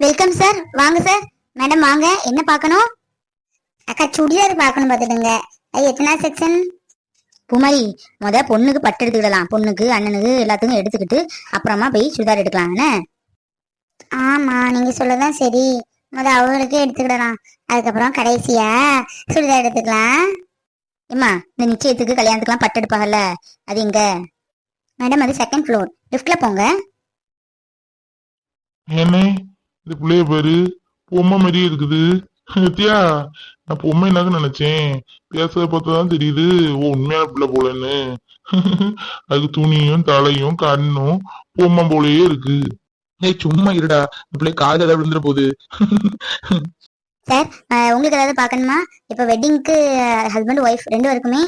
Welcome sir. வாங்க sir. Madam வாங்க. என்ன பார்க்கணும்? அக்கா சுடிதார் பார்க்கணும் பார்த்துடுங்க. அது எத்தனை செக்ஷன்? பூமாரி, பொண்ணுக்கு பட்டு எடுத்துக்கிடலாம். பொண்ணுக்கு அண்ணனுக்கு எல்லாத்துக்கும் எடுத்துக்கிட்டு அப்புறமா போய் சுடிதார் எடுக்கலாம். ஆமா, நீங்க சொல்லதான் சரி. அவங்களுக்கே எடுத்துக்கிடலாம், அதுக்கப்புறம் கடைசியா சுடிதார் எடுத்துக்கலாம். ஏம்மா, இந்த நிச்சயத்துக்கு கல்யாணத்துக்குலாம் பட்டு எடுப்பாங்கல்ல, அது எங்க? மேடம் அது செகண்ட் ஃப்ளோர், லிஃப்ட்ல போங்க. என்ன இது பிள்ளைய பாரு, பொம்மை மாதிரியே இருக்குது. நித்யா, நான் பொம்மை என்னன்னு நினைச்சேன், பேச பார்த்தாதான் தெரியுது ஓ உண்மையான பிள்ளை போலன்னு. அதுக்கு துணியும் தலையும் கண்ணும் பொம்மை போலயே இருக்கு. சும்மா இருடா, பிள்ளை காதல் ஏதாவது விழுந்துட போகுது. சார், உங்களுக்கு ஏதாவது பார்க்கணுமா? இப்போ வெட்டிங்க்கு ஹஸ்பண்ட் ஒய்ஃப் ரெண்டு பேருக்குமே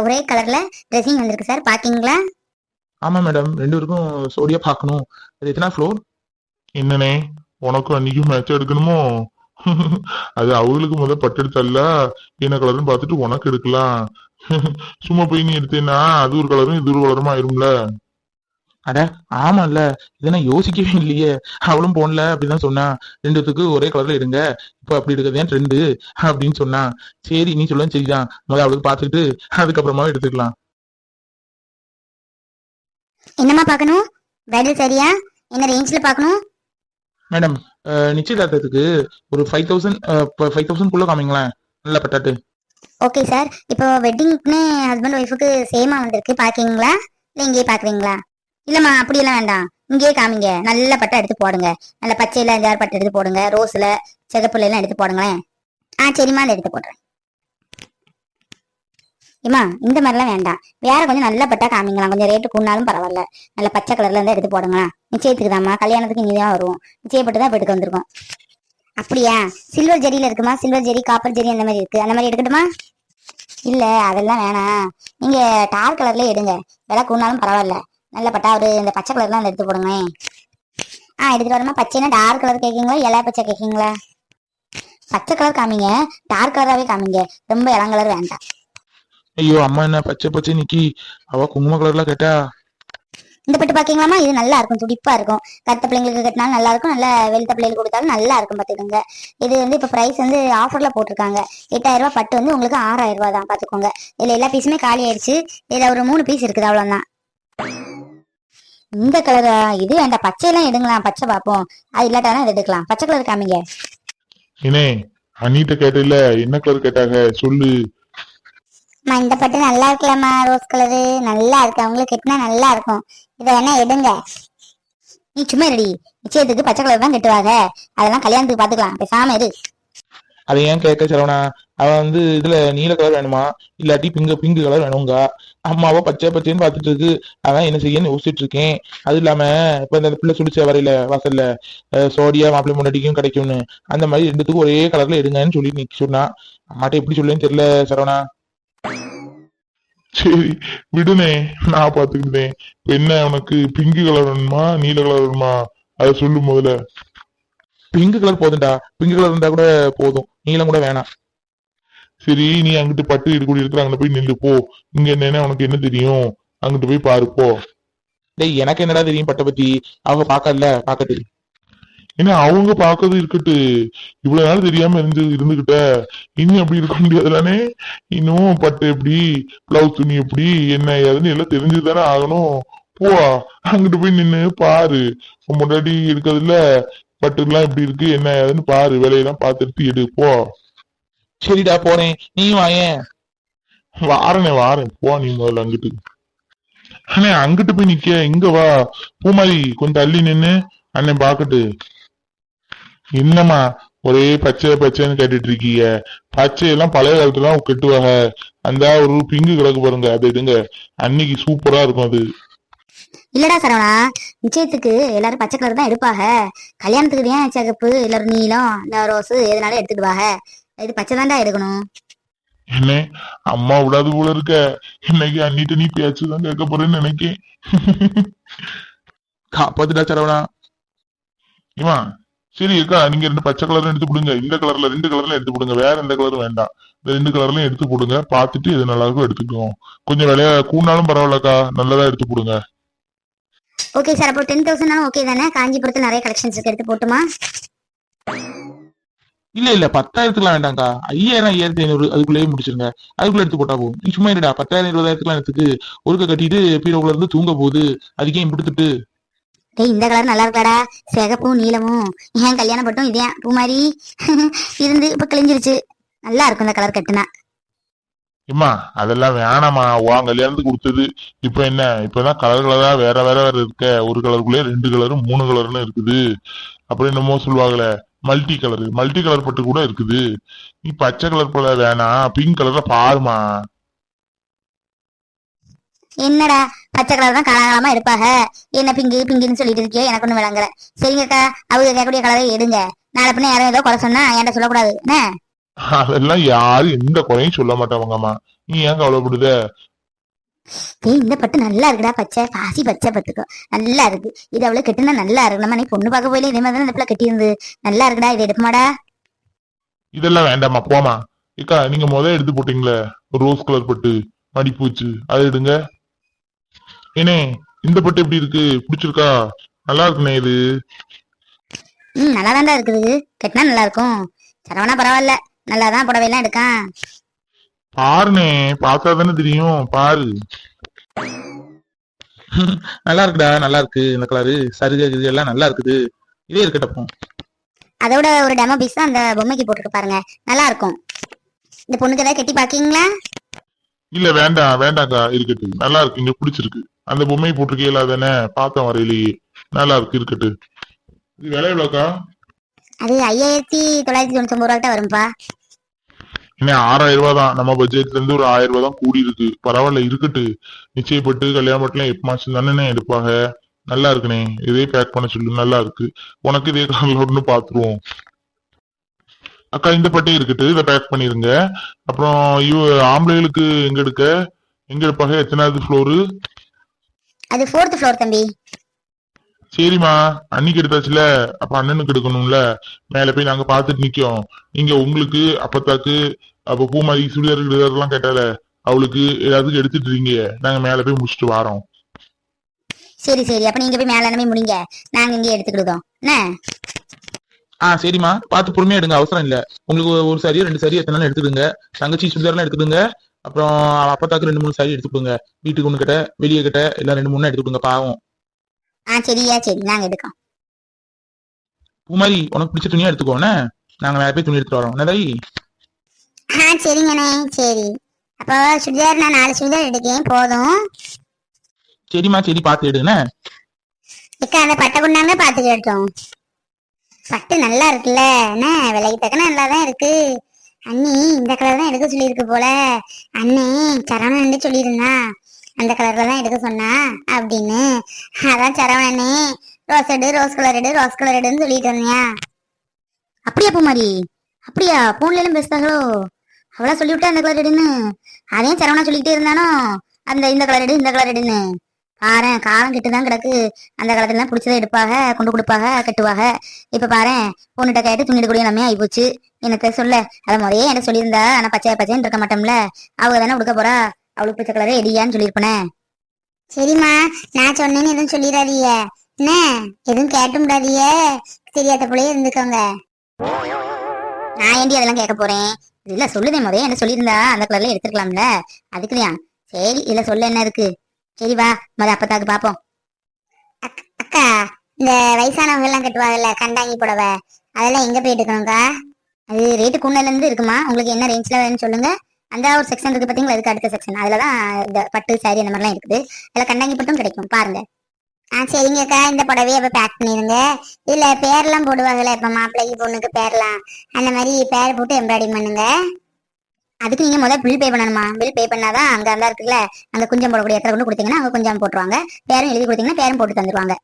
ஒரே கலர்ல ட்ரெஸ்ஸிங் வந்திருக்கு சார், பாத்தீங்களா? ஆமா மேடம், ரெண்டு பேருக்கும் சோடியா பார்க்கணும். அது எத்தனை ஃப்ளோர்? என்னனே, உனக்கும் அன்னைக்கும் மேட்ச் எடுக்கணுமோ? அது அவங்களுக்கு பட்டு எடுத்தல்ல, என்ன கலர்னு பார்த்துட்டு உனக்கு எடுக்கலாம். சும்மா போய் நீ எடுத்தேன்னா அது ஒரு கலரும் இது ஒரு கலருமா ஆயிரும்ல. அட ஆமால்ல, இதை யோசிக்கவே இல்லையே. அவளும் போன்ல அப்படிதான் சொன்னா, ரெண்டுத்துக்கு ஒரே கலர்ல எடுங்க, இப்ப அப்படி எடுக்கிறதே ட்ரெண்டு அப்படின்னு சொன்னா. சரி, நீ சொல்ல சரிதான், அவளுக்கு பார்த்துட்டு அதுக்கப்புறமா எடுத்துக்கலாம். என்னமா பார்க்கணும்? பிரைடல் சரியா? என்ன ரேஞ்ச்ல பார்க்கணும்? மேடம், நிச்சயதார்த்தத்துக்கு ஒரு 5000 காமிங்களேன், நல்ல பட்டாட்டு. Okay sir. இப்போ வெட்டிங்னு ஹஸ்பண்ட் ஒய்ஃபுக்கு சேமா வந்திருக்கு, பாக்கீங்களா இல்ல இங்கேயே பாக்குறீங்களா? இல்லம்மா, அப்படியெல்லாம் வேண்டாம், இங்கேயே காமிங்க. நல்ல பட்டை எடுத்து போடுங்க, நல்ல பச்சையில 5-6 பட்டை எடுத்து போடுங்க, ரோஸ்ல சிகப்புல எல்லாம் எடுத்து போடுங்களேன். சரிம்மா, அதை எடுத்து போடுறேன். ஏமா, இந்த மாதிரிலாம் வேண்டாம், வேற கொஞ்சம் நல்ல பட்டா காமிங்களாம், கொஞ்சம் ரேட்டு கூடாலும் பரவாயில்ல, நல்ல பச்சை கலர்ல இருந்தா எடுத்து போடுங்களா. நிச்சயத்துக்கு தாம்மா, கல்யாணத்துக்கு இங்கதான் வருவோம், நிச்சயப்பட்டு தான் எடுக்க வந்திருக்கோம். அப்படியா? சில்வர் ஜெரியில இருக்குமா? சில்வர் ஜெரி, காப்பர் ஜெரி அந்த மாதிரி இருக்கு, அந்த மாதிரி எடுக்கட்டுமா? இல்ல, அதெல்லாம் வேணாம், நீங்க டார்க் கலர்ல எடுங்க, விலை கூடாலும் பரவாயில்ல, நல்ல பட்டா ஒரு இந்த பச்சை கலர்லாம் எடுத்து போடுங்க. எடுத்துட்டு வரமா? பச்சைன்னா டார்க் கலர் கேட்கீங்களா, இலை பச்சை கேட்கீங்களா? பச்சை கலர் காமிங்க, டார்க் கலராவே காமிங்க, ரொம்ப இளம் கலர் வேண்டாம். ஐயோ அம்மா, என்ன பச்சை பச்சை நிக்கி, அவ குங்கும கலர்ல கேட்டா. இந்த பட்டு பாக்கீங்களாமா? இது நல்லா இருக்கும், துடிப்பா இருக்கும், கருத்த பிள்ளைங்களுக்கு கட்டினாலும் நல்லா இருக்கும், நல்ல வெளுத்த பிள்ளைகளுக்கு கொடுத்தாலும் நல்லா இருக்கும் பாத்துக்கோங்க. இது இப்ப பிரைஸ் ஆஃபர்ல போட்டிருக்காங்க. 8000 ரூபாய் பட்டு உங்களுக்கு 6000 ரூபாய் தான், பாத்துக்கோங்க. இதுல எல்லா பீஸுமே காலி ஆயிடுச்சு, இதுல ஒரு 3 பீஸ் இருக்குது, அவ்வளவுதான். இந்த கலரா? இது வேண்டாம், பச்சையெல்லாம் எடுங்களாம், பச்சை பாப்போம், அது இல்லாட்டாலும் அதை எடுக்கலாம். பச்சை கலர் காமிங்க. என்னே, அண்ணிட்ட கேட்டல, என்ன கலர் கேட்டாங்க சொல்லு. இந்த பட்டு நல்லா இருக்கலாமா? ரோஸ் கலரு நல்லா இருக்கு, அவங்களுக்கு கட்டினா நல்லா இருக்கும், இதை வேணா எடுங்க. நீ சும்மா ரெடி, நிச்சயத்துக்கு பச்சை கலர் தான் கட்டுவாங்க, அதெல்லாம் கல்யாணத்துக்கு பாத்துக்கலாம், பேசாம இரு. அதை ஏன் கேட்க சரவணா, அவன் இதுல நீல கலர் வேணுமா, இல்லாட்டி பிங்க் கலர் வேணுங்க. அம்மாவோ பச்சை பச்சைன்னு பாத்துட்டு இருக்கு, அதான் என்ன செய்யன்னு யோசிச்சுட்டு இருக்கேன். அது இல்லாம இப்ப இந்த பிள்ளை சுடிச்ச வரையில வாசல்ல சோடியா மாப்பிள்ளை முன்னாடிக்கும் கிடைக்கும்னு, அந்த மாதிரி ரெண்டுத்துக்கும் ஒரே கலர்ல எடுங்கன்னு சொல்லி நீ சொன்னா, அம்மாட்ட எப்படி சொல்லுன்னு தெரியல சரவணா. சரி விடுனே, நான் பாத்துக்கிட்டேன். என்ன உனக்கு பிங்க் கலர் வேணுமா நீல கலர் வேணுமா, அதை சொல்லு முதல்ல. பிங்க் கலர் போதும்டா, பிங்க் கலர் இருந்தா கூட போதும், நீலம் கூட வேணாம். சரி, நீ அங்கிட்டு பட்டு இடுக்கூடி இருக்கிற அங்க போய் நில்லு போ. இங்க என்னன்னா உனக்கு என்ன தெரியும், அங்கிட்டு போய் பாரு போ. டேய், எனக்கு என்னடா தெரியும் பட்டை பத்தி, அவங்க பாக்கல பாக்கட்டு. ஏன்னா அவங்க பாக்குறது இருக்கட்டு, இவ்வளவு நாள் தெரியாம இருந்துகிட்ட, இன்னும் அப்படி இருக்க முடியாதுலானே. இன்னும் பட்டு எப்படி, பிளவுஸ் துணி எப்படி, என்ன ஏதுன்னு எல்லாம் தெரிஞ்சுதானே ஆகணும். போ, அங்கிட்டு போய் நின்னு பாரு, முன்னாடி இருக்கிறதுல பட்டு எல்லாம் எப்படி இருக்கு என்ன ஏதுன்னு பாரு, வேலையெல்லாம் பார்த்துட்டு எடு போ. சரிடா போறேன், நீயும் வாயேன். வாரேன் போ நீ முதல்ல அங்கிட்டு. அண்ணே, அங்கிட்டு போய் நிக்க, இங்க வா. பூமாரி, கொஞ்சம் தள்ளி நின்னு அண்ணன் பாக்கட்டு. என்னம்மா ஒரே பச்சை பச்சைன்னு கேட்டுட்டு இருக்கீங்க? பச்சையெல்லாம் பழைய காலத்துல கட்டுவாங்க, அந்த ஒரு பிங்கு கிடக்கு பாருங்க, அதை எடுங்க, அன்னைக்கு சூப்பரா இருக்கும் அது. இல்லடா சரவணா, நிச்சயத்துக்கு எல்லாரும் பச்சை கலர் தான் எடுப்பாங்க, கல்யாணத்துக்கு ஏன் சிகப்பு எல்லாரும் நீலம் இந்த ரோஸ் எதனால எடுத்துடுவாங்க, இது பச்சை தான்டா எடுக்கணும். என்ன அம்மா விடாது போல இருக்க, இன்னைக்கு அண்ணிட்ட நீ பேச்சுதான் கேட்க போறேன்னு நினைக்கேன். காப்பாத்துடா சரவணா. இவா சரி இருக்கா, நீங்க 2 பச்சை கலர்ல எடுத்து போடுங்க, இந்த கலர்ல 2 கலர்ல எடுத்து போடுங்க, வேற எந்த கலரும் வேண்டாம், இந்த 2 கலர்லயும் எடுத்து போடுங்க, பாத்துட்டு எது நல்லா இருக்கும் எடுத்துக்கோம். கொஞ்சம் விலையா கூடாலும் பரவாயில்லக்கா, நல்லதா எடுத்து போடுங்க. ஓகே சார், அப்போ 10,000 ஓகே தானே? காஞ்சிபுரத்துல நிறைய கலெக்ஷன்ஸ் இருக்கு, எடுத்து போட்டுமா? இல்ல இல்ல 10,000க்குலாம் வேண்டாம்க்கா. 5,000 5,500 அதுக்குள்ளேயே முடிச்சிருங்க. அதுக்குள்ள எடுத்து போட்டா போதும். நீ சும்மா இருடா. 10,000 20,000க்குலாம் எடுத்துக்கு ஒருக்க கட்டிட்டு பீரோக்குள்ள இருந்து தூங்க போகுது. அதுக்கே இப்படித்துட்டு. டேய் இந்த கலர் நல்லா இருக்காடா, சிகப்பும் நீலமும். ஏன் கல்யாணம் பட்டும் இதே பூ மாதிரி இருந்து இப்ப கிழிஞ்சிருச்சு. நல்லா இருக்கும் இந்த கலர் கட்டுனா. ஏம்மா அதெல்லாம் வேணாமா, உன் கல்யாணத்துக்கு கொடுத்தது. இப்ப என்ன, இப்பதான் கலர் கலரா வேற வேற வேற இருக்க. ஒரு கலருக்குள்ளே 2 கலரு 3 கலர்னு இருக்குது. அப்புறம் என்னமோ சொல்லுவாங்களே, மல்டி கலர் பட்டு கூட இருக்குது. நீ பச்சை கலர் போல வேணாம், பிங்க் கலர்ல பாருமா. என்னடா பச்சை கலர் தான் காலகாலமா எடுப்பாக, என்ன பிங்கு பிங்குன்னு சொல்லிட்டு இருக்கியோ, எனக்கு ஒண்ணு விளங்கல. சரிங்கக்கா, அவங்க கேட்கக்கூடிய கலரை எடுங்க. நாளை பின்ன யாரும் ஏதோ குறை சொன்னா என்கிட்ட சொல்லக்கூடாது என்ன. அதெல்லாம் யாரும் எந்த குறையும் சொல்ல மாட்டாங்கம்மா. நீ ஏன் கவலைப்படுத? டேய் இந்த பட்டு நல்லா இருக்குடா, பச்சை பாசி பச்சை பத்துக்கோ நல்லா இருக்கு. இது அவ்வளவு கெட்டுனா நல்லா இருக்கு. நம்ம நீ பொண்ணு பார்க்க போயில இதே மாதிரி தான் இந்த பிள்ளை கட்டி இருந்து நல்லா இருக்குடா. இது எடுப்புமாடா. இதெல்லாம் வேண்டாம்மா, போமா. ஏக்கா நீங்க எடுத்து போட்டீங்களே ரோஸ் கலர் பட்டு மடிப்பூச்சு, அதை எடுங்க. ஏனே இந்த பட்டு எப்படி இருக்கு, பிடிச்சிருக்கா? நல்லா இருக்குண்ணே இது. நல்லா தான்டா இருக்குது, கட்டினா நல்லா இருக்கும். சரவணா பரவாயில்ல, நல்லாதான் புடவையெல்லாம் எடுக்கான். பாருண்ணே, பார்த்தா தானே தெரியும், பாரு. நல்லா இருக்குடா, நல்லா இருக்கு. இந்த கலரு சருகை இது எல்லாம் நல்லா இருக்குது. இதே இருக்கட்டும். அதோட ஒரு டெமோ பீஸ் தான் அந்த பொம்மைக்கு போட்டுருக்கு பாருங்க, நல்லா இருக்கும். இந்த பொண்ணுக்கு ஏதாவது கட்டி பாக்கீங்களா? இல்ல வேண்டாம் வேண்டாம்க்கா, இருக்கட்டு. நல்லா இருக்கு, இங்க பிடிச்சிருக்கு. அந்த பொம்மையை போட்டிருக்கீங்களா தானே, பார்த்தேன் வரையிலேயே. நல்லா இருக்கு, இருக்கட்டு. இது விலை எவ்வளோக்கா? அது 5,999 ரூபாய்கிட்ட வரும்பா. இன்னும் 6,000 ரூபாய் தான். நம்ம பட்ஜெட்ல இருந்து ஒரு 1,000 ரூபாய் தான் கூடி இருக்கு. பரவாயில்ல, இருக்கட்டு. நிச்சயப்பட்டு கல்யாணம் மட்டும் எப்பமாச்சும் தானே எடுப்பாங்க. நல்லா இருக்குண்ணே, இதே பேக் பண்ண சொல்லு. நல்லா இருக்கு. உனக்கு இதே கலர்ல பாத்துருவோம். அக்கா இந்த பட்டே இருக்கட்டு, இதை பேக் பண்ணிருங்க. அப்புறம் ஆம்பளைகளுக்கு எங்க எடுக்க, எங்க எடுப்பாங்க, எத்தனாவது ஃப்ளோரு? அது 4th ஃப்ளோர் தம்பி. சரிம்மா, அன்னைக்கு எடுத்தாச்சுல, அப்ப அண்ணனுக்கு எடுக்கணும்ல. மேல போய் நாங்க பாத்துட்டு நிக்கோம். நீங்க உங்களுக்கு அப்பத்தாக்கு, அப்ப பூமாரி சுடிதார் கிடிதார்லாம் கேட்டால, அவளுக்கு எல்லாத்துக்கும் எடுத்துட்டு இருக்கீங்க. நாங்க மேல போய் முடிச்சுட்டு வாரோம். சரி சரி, அப்ப நீங்க போய் மேல என்ன முடிங்க, நாங்க இங்கே எடுத்துக்கிடுதோம் என்ன. சரிம்மா, பார்த்து பொறுமையா எடுங்க, அவசரம் இல்ல. உங்களுக்கு ஒரு சாரியோ 2 சாரியோ எத்தனை எடுத்துடுங்க. தங்கச்சி சுடிதார்லாம் எடுத்துடுங்க. அப்புறம் அப்பத்தாக்கு 2 3 சாரி எடுத்துக்கோங்க. வீட்டுக்கு ஒண்ணு கிட்ட, வெளியே கிட்ட எல்லாம் 2 3 எடுத்துக்கோங்க, பாவம். சரியா, சரி நாங்க எடுக்கோம். பூமாரி உனக்கு பிடிச்ச துணியா எடுத்துக்கோண்ணே. நாங்க வேற போய் துணி எடுத்துட்டு வரோம். என்னதாயி? சரிங்கண்ணே, சரி. அப்போ சுடிதார் நான் 4 சுடிதார் எடுக்கேன் போதும். சரிம்மா, சரி பார்த்து எடுங்கண்ணே. இக்கா அந்த பட்டை கொண்டாங்க பாத்துக்கிட்டோம். பட்டு நல்லா இருக்குல்ல என்ன, விலைக்கு தக்கன நல்லா தான் இருக்கு. அண்ணி இந்த கலர் தான் எடுக்க சொல்லியிருக்கு போல. அண்ணே சரவணன் சொல்லியிருந்தா அந்த கலர்ல தான் எடுக்க சொன்னா அப்படின்னு. அதான் சரவணனே ரோஸ் எடு, ரோஸ் கலர் எடு, ரோஸ் கலர் எடுன்னு சொல்லிட்டு இருந்தியா? அப்படியா பூமாரி? அப்படியா போன்ல எல்லாம் பேசுதாங்களோ? அவளா சொல்லிவிட்டா அந்த கலர் எடுன்னு. அதையும் சரவணா சொல்லிக்கிட்டே இருந்தானோ இந்த கலர் எடு, இந்த கலர் எடுன்னு. பாரு காலம் கெட்டுதான் கிடக்கு. அந்த காலத்துல எல்லாம் பிடிச்சதை எடுப்பாக, கொண்டு கொடுப்பாக, கட்டுவாக. இப்ப பாரு பொண்ணுகிட்ட கேட்டு துணி எடுக்கக்கூடிய நம்ம ஆகி போச்சு. எனக்கு சொல்ல அதை முறையே என்கிட்ட சொல்லியிருந்தா ஆனா பச்சை பச்சைன்னு இருக்க மாட்டோம்ல. அவங்க தானே கொடுக்க போறா, அவளுக்கு பிடிச்ச கலரே எடியான்னு சொல்லியிருப்பனே. சரிம்மா, நான் சொன்னேன்னு எதுவும் சொல்லிடாதீங்க என்ன, எதுவும் கேட்டும்டாதீங்க. தெரியாத போலயே இருந்துக்கோங்க. நான் ஏண்டி அதெல்லாம் கேட்க போறேன்? இல்ல சொல்லுதே முறையே என்ன சொல்லியிருந்தா அந்த கலர்ல எடுத்துக்கலாம்ல, அதுக்குதான். சரி இல்ல சொல்ல என்ன இருக்கு. சரி வா அப்பத்தாக்கு பாப்போம். அக்கா இந்த வயசானவங்க எல்லாம் கட்டுவாங்கல்ல கண்டாங்கி புடவை, அதெல்லாம் எங்க போய் எடுக்கணும்க்கா? அது ரேட்டு கூண்டல இருந்து இருக்குமா, உங்களுக்கு என்ன ரேஞ்ச்ல வேணும்னு சொல்லுங்க. அந்த ஒரு செக்ஷன் இருக்கு பாத்தீங்களா, அதுக்கு அடுத்த செக்ஷன் அதுலதான் இந்த பட்டு சாரி அந்த மாதிரிலாம் இருக்குது. அதுல கண்டாங்கி பட்டும் கிடைக்கும் பாருங்க. சரிங்கக்கா, இந்த புடவையை அப்ப பேக் பண்ணிருங்க. இதுல பேர்லாம் போடுவாங்கல்ல, இப்ப மாப்பிள்ளைக்கு பொண்ணுக்கு பேர்லாம், அந்த மாதிரி பேர் போட்டு எம்ப்ராய்டிங் பண்ணுங்க. அதுக்கு நீங்க முதல்ல பில் பே பண்ணணுமா. பில் பே பண்ணாதான் அங்க அந்த இருக்குல்ல, அங்க குஞ்சம் போடக்கூடிய இடத்துல கொண்டு கொடுத்தீங்கன்னா அங்க கொஞ்சம் போட்டுருவாங்க. பேரும் எழுதி கொடுத்தீங்கன்னா பேரும் போட்டு தந்துருவாங்க.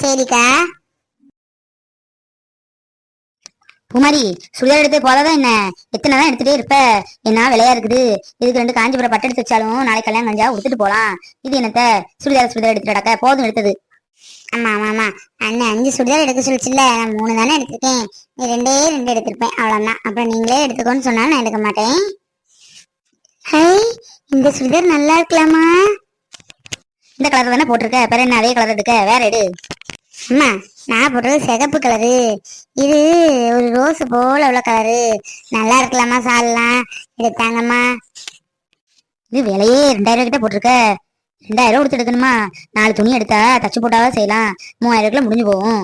சரிக்கா. குமாரி சுடிதார் எடுத்து போதாதான் என்ன, எத்தனை தான் எடுத்துட்டே இருப்ப? என்ன விலையா இருக்குது. இதுக்கு 2 காஞ்சிபுரம் பட்டு எடுத்து வச்சாலும் நாளைக்கு கல்யாணம் கஞ்சா கொடுத்துட்டு போலாம். இது என்னத்த சுடிதார் எடுத்துட்டு நடக்க போதும் எடுத்தது. ஆமா ஆமா ஆமா, அண்ணன் 5 சுடிதார் எடுக்க சொல்லிச்சுல்ல, நான் 3 தானே எடுத்திருக்கேன். நீ 2 எடுத்திருப்பேன் அவ்வளவுதான். அப்புறம் நீங்களே எடுத்துக்கோன்னு சொன்னாலும் நான் எடுக்க மாட்டேன். ஹை, இந்த சுடிதார் நல்லா இருக்கலாமா? இந்த கலர் தானே போட்டிருக்க, பிற என்ன அதே கலர் எடுக்க, வேற எடு. அம்மா நான் போட்டது சிகப்பு கலரு, இது ஒரு ரோஸ் போல உள்ள கலரு. நல்லா இருக்கலாமா சால்லாம் எடுத்தாங்கம்மா. இது விலையே 2000 கிட்ட போட்டிருக்க. 2000 கொடுத்து எடுக்கணுமா? 4 துணி எடுத்தா தச்சு போட்டாவா செய்யலாம். 3000 முடிஞ்சு போகும்.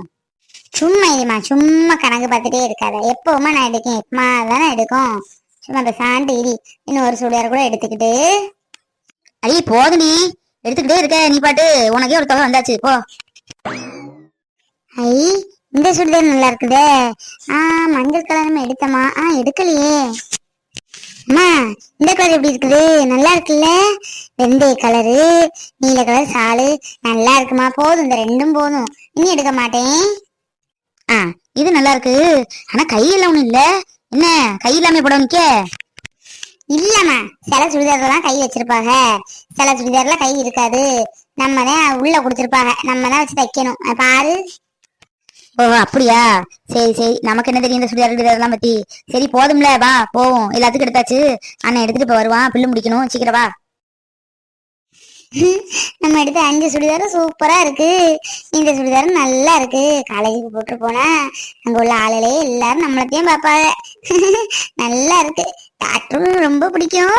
சும்மா இதுமா, சும்மா கணக்கு பார்த்துட்டே இருக்காத. எப்பவுமா நான் எடுக்கேன், எப்பமா தானே எடுக்கும். சும்மா அந்த சாண்டு இடி. இன்னும் ஒரு சுடியார் கூட எடுத்துக்கிட்டு. அடி போதும், நீ எடுத்துக்கிட்டே இருக்க. நீ பாட்டு உனக்கே ஒரு தொகை வந்தாச்சு போ. ஐ, இந்த சுடிதார் நல்லா இருக்குதே. மஞ்சள் கலர் நம்ம எடுத்தமா? எடுக்கலையே. அம்மா, இந்த கலர் எப்படி இருக்குது? நல்லா இருக்குல்ல? வெந்தய கலரு, நீல கலர் சாலு நல்லா இருக்குமா? போதும், இந்த ரெண்டும் போதும். இனி எடுக்க மாட்டேன். இது நல்லா இருக்கு. ஆனா கையெல்லாம் ஒண்ணும் இல்ல. என்ன கை இல்லாம போட நிக்க? இல்லம்மா, சில சுடிதார்லாம் கை வச்சிருப்பாங்க, சில சுடிதார்ல கை இருக்காது. நம்ம தான் உள்ள கொடுத்துருப்பாங்க, நம்ம தான் வச்சு தைக்கணும். பாரு. ஓ அப்படியா? சரி சரி, நமக்கு என்ன தெரியும் இந்த சுடிதார் பத்தி. சரி போதும்ல, வா போவோம். எல்லாத்துக்கும் எடுத்தாச்சு. அண்ணன் எடுத்துட்டு இப்ப வருவான், பில்லு முடிக்கணும். சீக்கிரம் வா. நம்ம எடுத்த 5 சுடிதாரும் சூப்பரா இருக்கு. இந்த சுடிதாரும் நல்லா இருக்கு. காலேஜுக்கு போட்டு போனா அங்க உள்ள ஆளுகளே எல்லாரும் நம்மளத்தையும் பாப்பாங்க. நல்லா இருக்கு. டாக்டரும் ரொம்ப பிடிக்கும்.